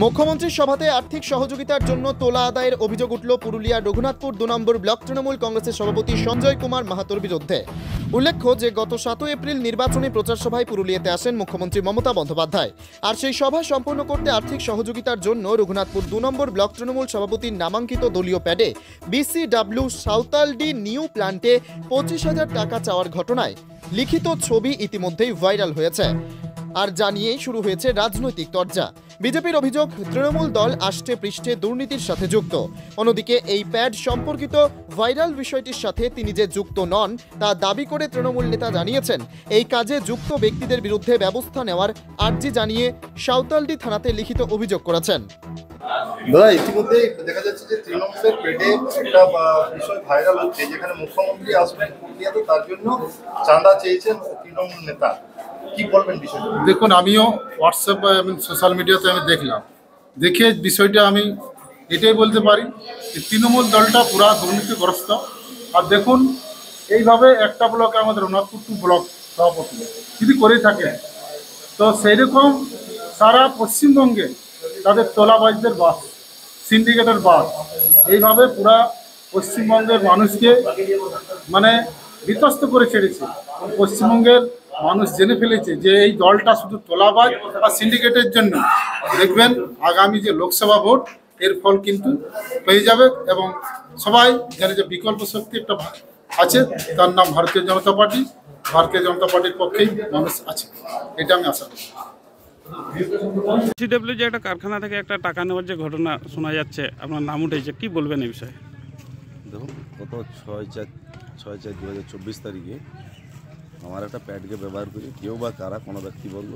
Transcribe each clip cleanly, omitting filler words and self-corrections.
মুখ্যমন্ত্রীর সভাতে আর্থিক সহযোগিতার জন্য তোলা আদায়ের অভিযোগ উঠল পুরুলিয়ার রঘুনাথপুর 2 নম্বর ব্লক তৃণমূল কংগ্রেসের সভাপতি সঞ্জয় কুমার মাহাতোর বিরুদ্ধে। উল্লেখ্য যে গত 7 এপ্রিল নির্বাচনী প্রচার সভায় পুরুলিয়াতে আসেন মুখ্যমন্ত্রী মমতা বন্দ্যোপাধ্যায়। আর সেই সভা সম্পন্ন করতে আর্থিক সহযোগিতার জন্য রঘুনাথপুর 2 নম্বর ব্লক তৃণমূল সভাপতির নামাঙ্কিত দলীয় প্যাডে BCW সাঁওতালডি নিউ প্ল্যান্টে 25,000 টাকা চাওয়ার ঘটনায় লিখিত ছবি ইতিমধ্যেই ভাইরাল হয়েছে। আর জানিয়েই শুরু হয়েছে রাজনৈতিক তরজা। বিজেপির অভিযোগ তৃণমূল দল আষ্টে পৃষ্ঠে দুর্নীতির সাথে যুক্ত। অন্যদিকে এই প্যাড সম্পর্কিত ভাইরাল বিষয়টির সাথে তিনি যে যুক্ত নন তা দাবি করে তৃণমূল নেতা জানিয়েছেন এই কাজে যুক্ত ব্যক্তিদের বিরুদ্ধে ব্যবস্থা নেওয়ার আর্জি জানিয়ে সাঁওতালডি থানাতে লিখিত অভিযোগ করেছেন। দাদা, ইতিমধ্যে দেখা যাচ্ছে যে তৃণমূলের পেটে একটা বিষয় ভাইরাল হচ্ছে, যেখানে মুখ্যমন্ত্রী আসবেন পুরুলিয়াতে, তার জন্য চাঁদা চেয়েছেন তৃণমূল নেতা। কি বলবেন বিষয়টা? দেখুন, আমিও হোয়াটসঅ্যাপ এবং সোশ্যাল মিডিয়াতে আমি দেখলাম, দেখে বিষয়টা আমি এটাই বলতে পারি যে তৃণমূল দলটা পুরা দুর্নীতিগ্রস্ত। আর দেখুন, এইভাবে একটা ব্লকে আমাদের রঘুনাথপুর 2 ব্লক সভাপতি যদি করে থাকে, তো সেই রকম সারা পশ্চিমবঙ্গে তাদের তোলাবাজদের বাস, সিন্ডিকেটের বাস, এইভাবে পুরা পশ্চিমবঙ্গের মানুষকে মানে বিতস্ত করে ছেড়েছে। পশ্চিমবঙ্গের মানুষ জেনে ফেলেছে যে এই দলটা শুধু তোলাবাজ আর সিন্ডিকেটের জন্য। দেখবেন আগামী যে লোকসভা ভোট, এর ফল কিন্তু পেয়ে যাবে এবং সবাই জানে যে বিকল্প শক্তি একটা আছে, তার নাম ভারতীয় জনতা পার্টি। ভারতীয় জনতা পার্টির পক্ষেই মানুষ আছে, এটা আমি আশা করি। BCW যে একটা কারখানা থেকে একটা টাকা নেওয়ার যে ঘটনা শোনা যাচ্ছে, আপনার নাম উঠেছে, কি বলবেন এই বিষয়ে? দেখুন, গত 6/4/2024 তারিখে আমার একটা প্যাডকে ব্যবহার করে কেউ বা কারা কোনো ব্যক্তি বলল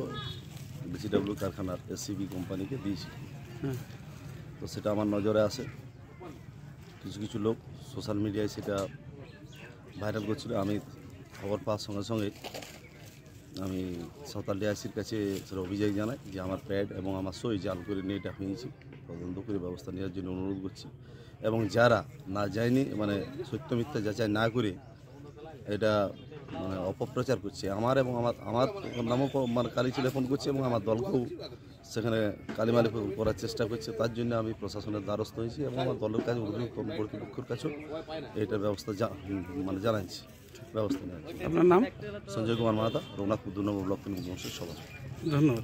BCW কারখানার SCB কোম্পানিকে দিয়েছি। তো সেটা আমার নজরে আসে, কিছু কিছু লোক সোশ্যাল মিডিয়ায় সেটা ভাইরাল করছিল। আমি খবর পাওয়ার সঙ্গে সঙ্গে আমি সাঁওতালডি আইসির কাছে সেটা অভিযোগ জানাই যে আমার প্যাড এবং আমার সই জাল করে নিয়ে এটা হয়েছি, তদন্ত করে ব্যবস্থা নেওয়ার জন্য অনুরোধ করছি। এবং যারা না যায়নি, মানে সত্য মিথ্যা যাচাই না করে এটা মানে অপপ্রচার করছে, আমার এবং আমার নামও মানে কালিচুলে ফোন করছে এবং আমার দলকেও সেখানে কালিমালি করার চেষ্টা করছে, তার জন্য আমি প্রশাসনের দ্বারস্থ হয়েছি এবং আমার দলের কাছে ঊর্ধ্বতন কর্তৃপক্ষের কাছেও এটার ব্যবস্থা মানে জানাচ্ছি, ব্যবস্থা নেওয়া। আপনার নাম? সঞ্জয় কুমার মাহাতো, রঘুনাথপুর 2 নম্বর ব্লক তৃণমূল কংগ্রেসের সভাপতি। ধন্যবাদ।